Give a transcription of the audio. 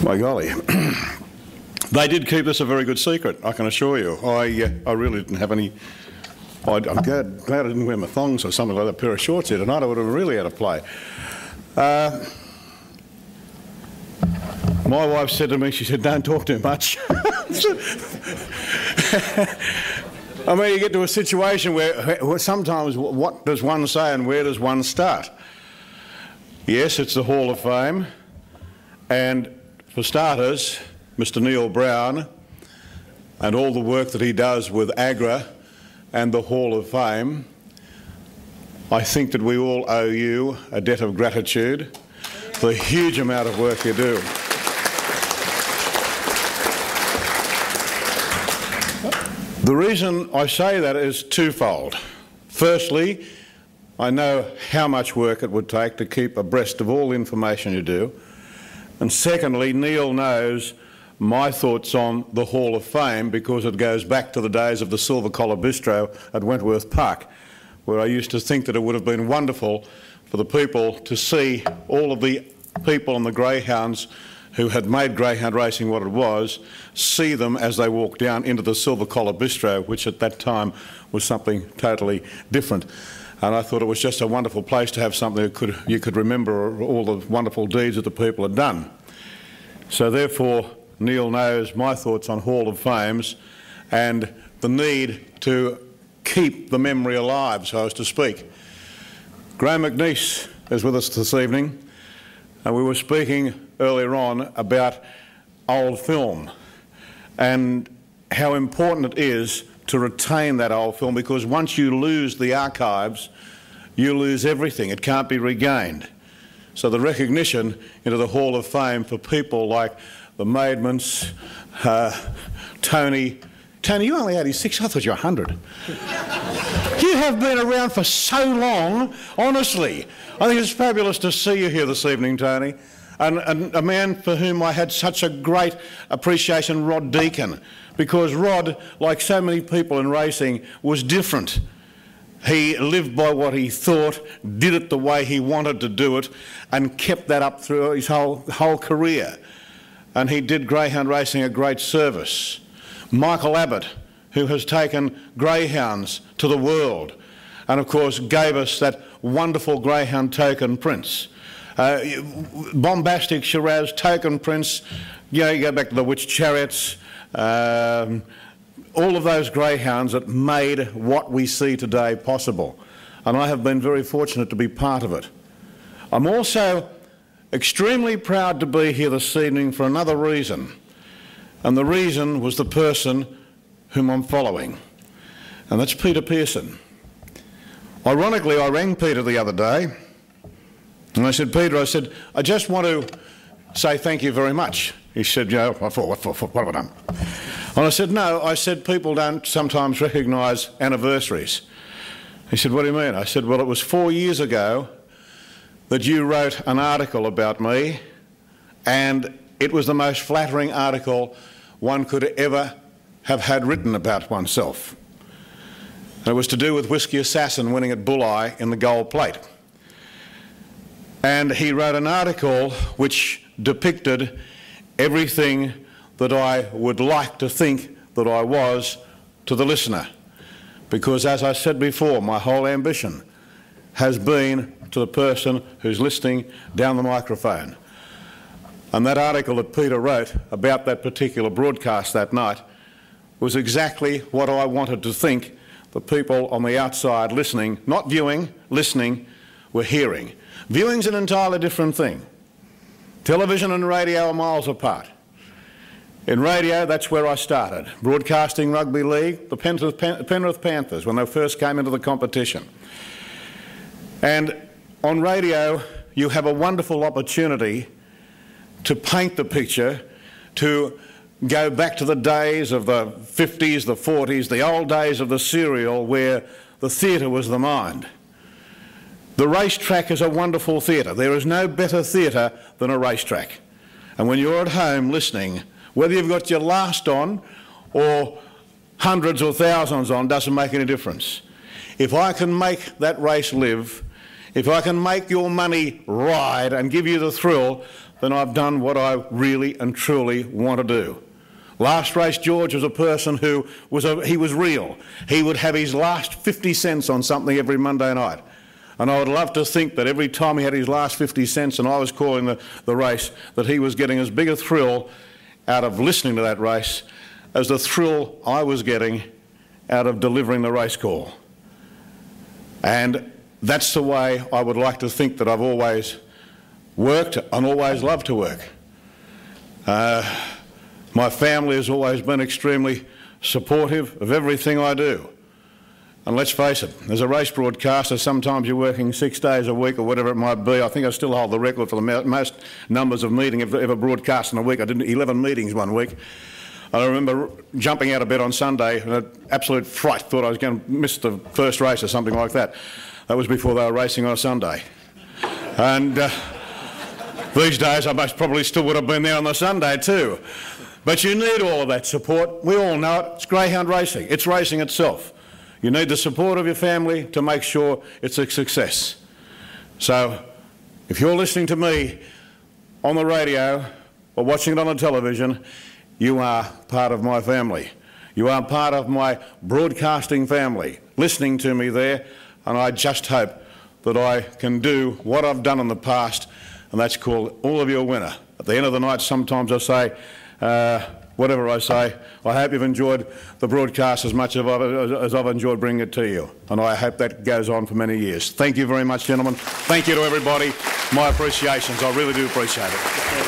My golly. They did keep this a very good secret, I can assure you. I really didn't have any... I'm glad I didn't wear my thongs or something like that, a pair of shorts here tonight. I would have really had to play. My wife said to me, she said, don't talk too much. I mean, you get to a situation where sometimes what does one say and where does one start? Yes, it's the Hall of Fame, and for starters, Mr. Neil Brown and all the work that he does with AGRA and the Hall of Fame, I think that we all owe you a debt of gratitude for the huge amount of work you do. The reason I say that is twofold. Firstly, I know how much work it would take to keep abreast of all the information you do. And secondly, Neil knows my thoughts on the Hall of Fame because it goes back to the days of the Silver Collar Bistro at Wentworth Park, where I used to think that it would have been wonderful for the people to see all of the people on the greyhounds who had made greyhound racing what it was, see them as they walked down into the Silver Collar Bistro, which at that time was something totally different. And I thought it was just a wonderful place to have something that you could remember all the wonderful deeds that the people had done. So therefore, Neil knows my thoughts on Hall of Fames and the need to keep the memory alive, so as to speak. Graham McNeice is with us this evening, and we were speaking earlier on about old film and how important it is to retain that old film, because once you lose the archives, you lose everything. It can't be regained. So the recognition into the Hall of Fame for people like the Maidments, Tony. Tony, you only 86. I thought you were 100. You have been around for so long, honestly. I think it's fabulous to see you here this evening, Tony. And a man for whom I had such a great appreciation, Rod Deacon, because Rod, like so many people in racing, was different. He lived by what he thought, did it the way he wanted to do it, and kept that up through his whole career. And he did greyhound racing a great service. Michael Abbott, who has taken greyhounds to the world, and of course gave us that wonderful greyhound token prince. Bombastic Shiraz token prince, you know, you go back to the Witch Chariots, all of those greyhounds that made what we see today possible. And I have been very fortunate to be part of it. I'm also extremely proud to be here this evening for another reason. And the reason was the person whom I'm following. And that's Peter Pearson. Ironically, I rang Peter the other day and I said, Peter, I just want to say thank you very much. He said, yeah, what have I done? And I said, no, I said, people don't sometimes recognise anniversaries. He said, what do you mean? I said, well, it was 4 years ago that you wrote an article about me, and it was the most flattering article one could ever have had written about oneself. And it was to do with Whiskey Assassin winning at Bulli in the gold plate. And he wrote an article which depicted everything that I would like to think that I was to the listener. Because as I said before, my whole ambition has been to the person who's listening down the microphone. And that article that Peter wrote about that particular broadcast that night was exactly what I wanted to think the people on the outside listening, not viewing, listening, were hearing. Viewing's an entirely different thing. Television and radio are miles apart. In radio, that's where I started. Broadcasting rugby league, the Penrith Panthers, when they first came into the competition. And on radio, you have a wonderful opportunity to paint the picture, to go back to the days of the 50s, the 40s, the old days of the serial where the theatre was the mind. The racetrack is a wonderful theatre. There is no better theatre than a racetrack. And when you're at home listening, whether you've got your last on or hundreds or thousands on, doesn't make any difference. If I can make that race live, if I can make your money ride and give you the thrill, then I've done what I really and truly want to do. Last race, George was a person who he was real. He would have his last 50 cents on something every Monday night. And I would love to think that every time he had his last 50 cents and I was calling the race, that he was getting as big a thrill out of listening to that race as the thrill I was getting out of delivering the race call. And that's the way I would like to think that I've always worked and always loved to work. My family has always been extremely supportive of everything I do. And let's face it, as a race broadcaster, sometimes you're working 6 days a week or whatever it might be. I think I still hold the record for the most numbers of meetings ever broadcast in a week. I did 11 meetings one week. I remember jumping out of bed on Sunday in an absolute fright, thought I was going to miss the first race or something like that. That was before they were racing on a Sunday. And these days I most probably still would have been there on the Sunday too. But you need all of that support. We all know it. It's greyhound racing. It's racing itself. You need the support of your family to make sure it's a success. So if you're listening to me on the radio or watching it on the television, you are part of my family. You are part of my broadcasting family, listening to me there, and I just hope that I can do what I've done in the past, and that's called all of you a winner. At the end of the night, sometimes I say, whatever I say, I hope you've enjoyed the broadcast as much as I've enjoyed bringing it to you. And I hope that goes on for many years. Thank you very much, gentlemen. Thank you to everybody. My appreciations. I really do appreciate it.